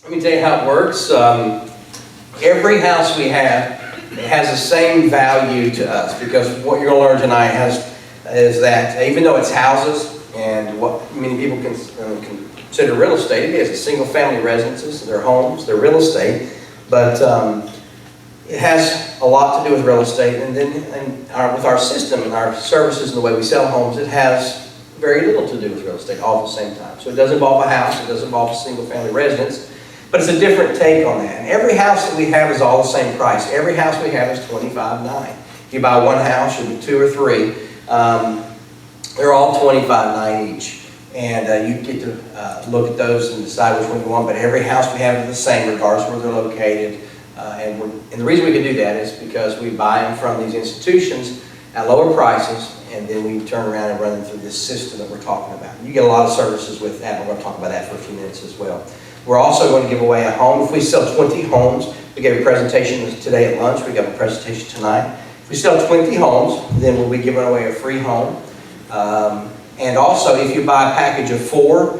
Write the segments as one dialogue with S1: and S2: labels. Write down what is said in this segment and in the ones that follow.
S1: Let me tell you how it works. Every house we have has the same value to us, because what you're going to learn tonight is that even though it's houses and what many people consider real estate, it is. It's single-family residences, their homes, their real estate, but it has a lot to do with real estate, and then with our system and our services and the way we sell homes, it has very little to do with real estate all at the same time. So it does involve a house, it does involve a single-family residence, but it's a different take on that. And every house that we have is all the same price. Every house we have is $25,900. If you buy one house, or two or three, they're all $25,900 each. And you get to look at those and decide which one you want. But every house we have is the same, regardless of where they're located. And the reason we can do that is because we buy them from these institutions at lower prices, and then we turn around and run them through this system that we're talking about. You get a lot of services with that. We're going to talk about that for a few minutes as well. We're also going to give away a home. If we sell 20 homes, we gave a presentation today at lunch. We got a presentation tonight. If we sell 20 homes, then we'll be giving away a free home. And also, if you buy a package of 4,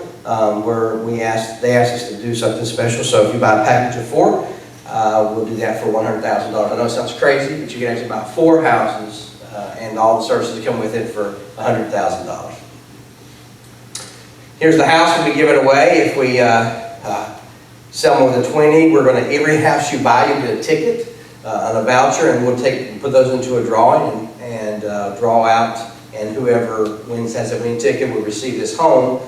S1: where they asked us to do something special. So if you buy a package of 4, we'll do that for $100,000. I know it sounds crazy, but you can actually buy 4 houses and all the services that come with it for $100,000. Here's the house we'll be giving away. If we sell more than 20, we're going to, every house you buy, you get a ticket and a voucher, and we'll put those into a drawing and draw out, and whoever has that winning ticket will receive this home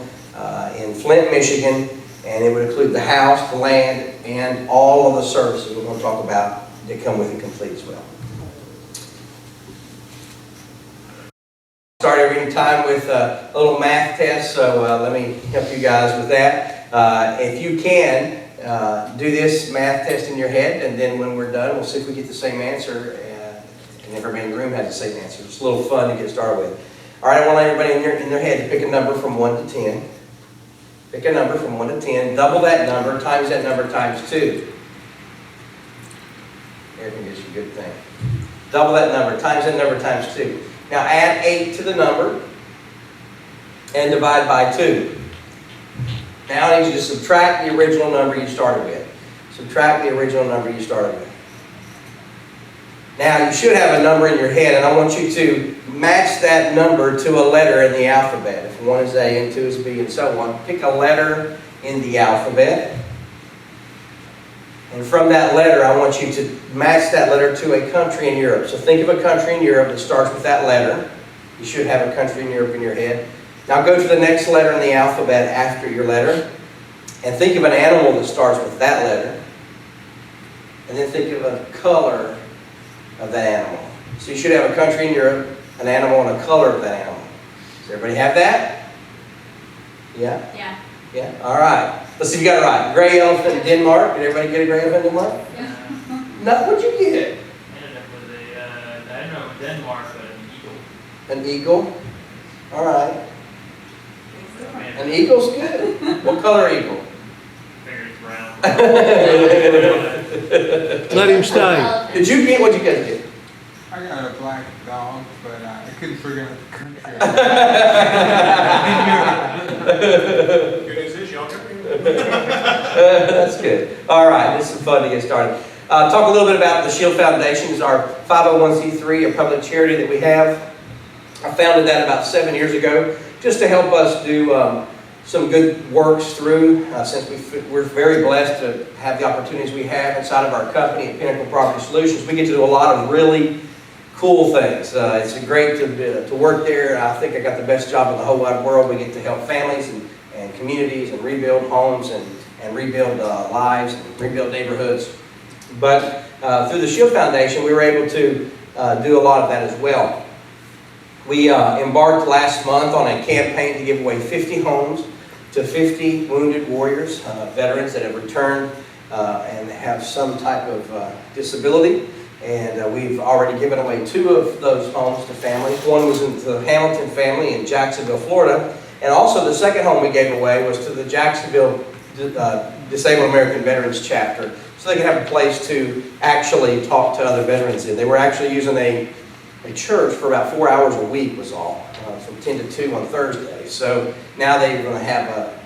S1: in Flint, Michigan, and it would include the house, the land, and all of the services we're going to talk about that come with it complete as well. Start every time with a little math test, so let me help you guys with that. If you can, do this math test in your head, and then when we're done, we'll see if we get the same answer, and everybody in the room has the same answer. It's a little fun to get started with. All right, I want everybody in their head to pick a number from 1 to 10. Pick a number from 1 to 10. Double that number times that number times 2. Everything is a good thing. Double that number times that number times 2. Now add 8 to the number and divide by 2. Now I need you to subtract the original number you started with. Subtract the original number you started with. Now you should have a number in your head, and I want you to match that number to a letter in the alphabet. If 1 is A and 2 is B and so on, pick a letter in the alphabet. And from that letter, I want you to match that letter to a country in Europe. So think of a country in Europe that starts with that letter. You should have a country in Europe in your head. Now go to the next letter in the alphabet after your letter, and think of an animal that starts with that letter. And then think of a color of that animal. So you should have a country in Europe, an animal, and a color of that animal. Does everybody have that? Yeah?
S2: Yeah.
S1: Yeah? All right. Let's see if you got it right. Gray elephant in Denmark. Did everybody get a gray elephant in Denmark?
S2: Yeah.
S1: No, what'd you get?
S3: Ended up with I don't know, Denmark, but an eagle.
S1: An eagle? All right. An eagle's good. What color eagle?
S3: Figured it's round.
S4: Let him stay.
S1: Did you get what you guys get?
S5: I got a black dog, but I couldn't figure out the country.
S6: Good news is y'all can
S1: That's good. All right, this is fun to get started. Talk a little bit about the Shield Foundation. It's our 501c3, a public charity that we have. I founded that about 7 years ago, just to help us do some good works through, since we're very blessed to have the opportunities we have inside of our company at Pinnacle Property Solutions. We get to do a lot of really cool things. It's great to work there. I think I got the best job in the whole wide world. We get to help families and communities and rebuild homes and rebuild lives and rebuild neighborhoods. But through the Shield Foundation, we were able to do a lot of that as well. We embarked last month on a campaign to give away 50 homes to 50 wounded warriors, veterans that have returned and have some type of disability. And we've already given away 2 of those homes to families. One was in the Hamilton family in Jacksonville, Florida. And also the second home we gave away was to the Jacksonville Disabled American Veterans Chapter, so they could have a place to actually talk to other veterans in. They were actually using a church for about 4 hours a week was all, from 10 to 2 on Thursday. So now they're going to have a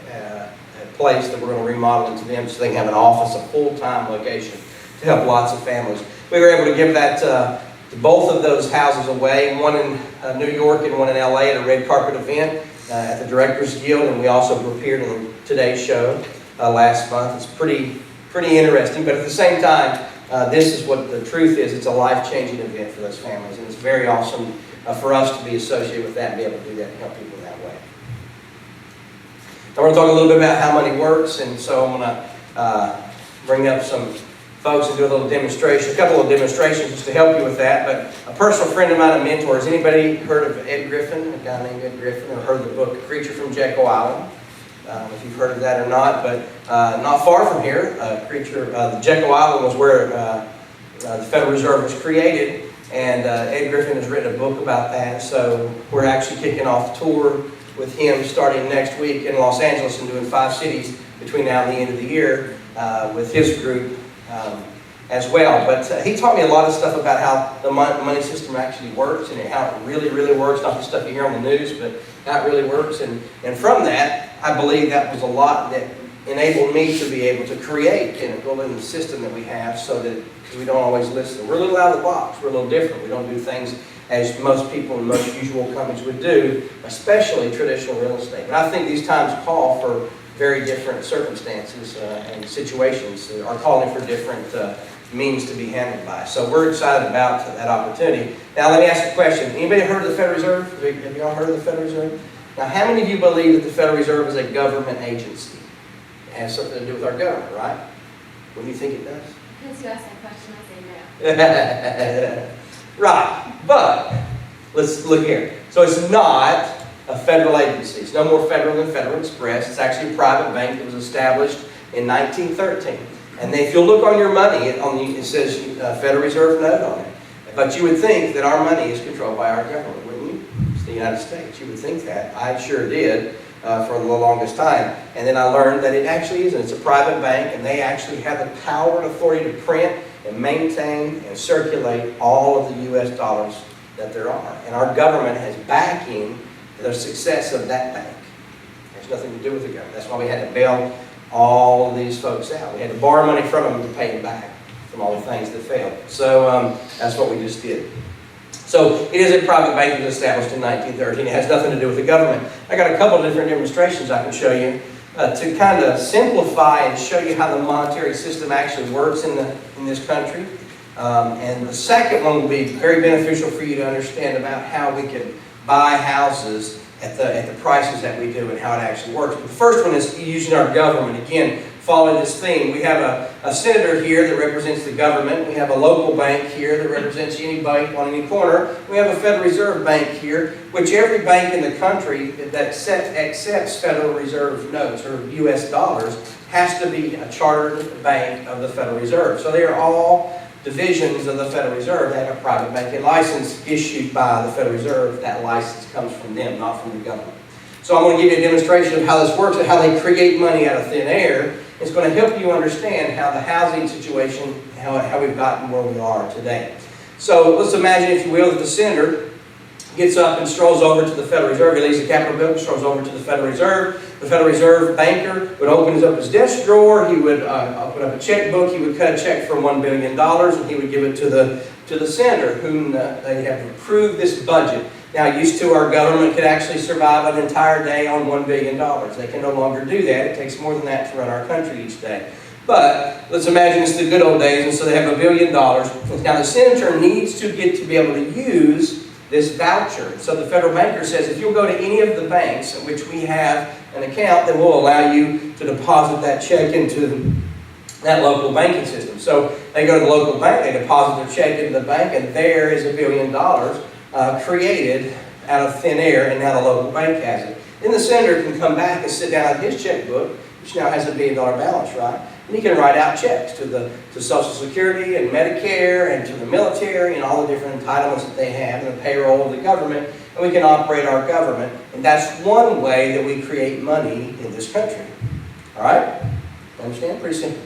S1: place that we're going to remodel into them so they can have an office, a full-time location to help lots of families. We were able to give that both of those houses away, one in New York and one in LA at a red carpet event at the Directors Guild, and we also appeared in today's show last month. It's pretty interesting, but at the same time, this is what the truth is. It's a life-changing event for those families, and it's very awesome for us to be associated with that and be able to do that and help people that way. I want to talk a little bit about how money works, and so I'm going to bring up some folks and do a little demonstration, a couple of demonstrations just to help you with that. But a personal friend of mine, a mentor, has anybody heard of Ed Griffin, a guy named Ed Griffin, or heard of the book Creature from Jekyll Island? If you've heard of that or not, but not far from here, the Jekyll Island was where the Federal Reserve was created, and Ed Griffin has written a book about that. So we're actually kicking off a tour with him starting next week in Los Angeles and doing 5 cities between now and the end of the year with his group as well. But he taught me a lot of stuff about how the money system actually works and how it really works, not the stuff you hear on the news, but how it really works. And from that, I believe that was a lot that enabled me to be able to create and build in the system that we have, so that, because we don't always listen. We're a little out of the box. We're a little different. We don't do things as most people and most usual companies would do, especially traditional real estate. But I think these times call for very different circumstances and situations that are calling for different means to be handled by. So we're excited about that opportunity. Now let me ask you a question. Anybody heard of the Federal Reserve? Have you all heard of the Federal Reserve? Now how many of you believe that the Federal Reserve is a government agency? It has something to do with our government, right? What do you think it does?
S2: Because you asked that question, I say no.
S1: Right, but let's look here. So it's not a federal agency. It's no more federal than Federal Express. It's actually a private bank that was established in 1913. And if you'll look on your money, it says Federal Reserve note on it. But you would think that our money is controlled by our government, wouldn't you? It's the United States. You would think that. I sure did for the longest time. And then I learned that it actually isn't. It's a private bank, and they actually have the power and authority to print and maintain and circulate all of the U.S. dollars that there are. And our government has backing the success of that bank. It has nothing to do with the government. That's why we had to bail all of these folks out. We had to borrow money from them to pay them back from all the things that failed. So that's what we just did. So it is a private bank that was established in 1913. It has nothing to do with the government. I got a couple of different demonstrations I can show you to kind of simplify and show you how the monetary system actually works in this country. And the second one will be very beneficial for you to understand about how we can buy houses at the prices that we do and how it actually works. But the first one is using our government. Again, following this theme, we have a senator here that represents the government. We have a local bank here that represents any bank on any corner. We have a Federal Reserve Bank here, which every bank in the country that accepts Federal Reserve notes or U.S. dollars has to be a chartered bank of the Federal Reserve. So they are all divisions of the Federal Reserve. They have a private banking license issued by the Federal Reserve. That license comes from them, not from the government. So I'm going to give you a demonstration of how this works and how they create money out of thin air. It's going to help you understand how the housing situation, how we've gotten where we are today. So let's imagine, if you will, that the senator gets up and strolls over to the Federal Reserve. He leaves the Capitol building, strolls over to the Federal Reserve. The Federal Reserve banker would open up his desk drawer. He would open up a checkbook. He would cut a check for $1 billion, and he would give it to the senator, whom they have approved this budget. Now, used to, our government could actually survive an entire day on $1 billion. They can no longer do that. It takes more than that to run our country each day. But let's imagine it's the good old days, and so they have $1 billion. Now, the senator needs to get to be able to use this voucher. So the federal banker says, if you'll go to any of the banks in which we have an account, then we'll allow you to deposit that check into that local banking system. So they go to the local bank, they deposit their check into the bank, and there is $1 billion created out of thin air, and now the local bank has it. Then the senator can come back and sit down at his checkbook, which now has $1 billion balance, right? And he can write out checks to Social Security and Medicare and to the military and all the different entitlements that they have and the payroll of the government, and we can operate our government. And that's one way that we create money in this country. All right? Understand? Pretty simple.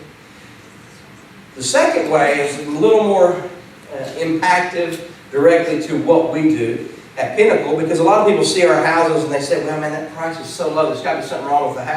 S1: The second way is a little more impactful directly to what we do at Pinnacle, because a lot of people see our houses and they say, well, man, that price is so low, there's got to be something wrong with the house.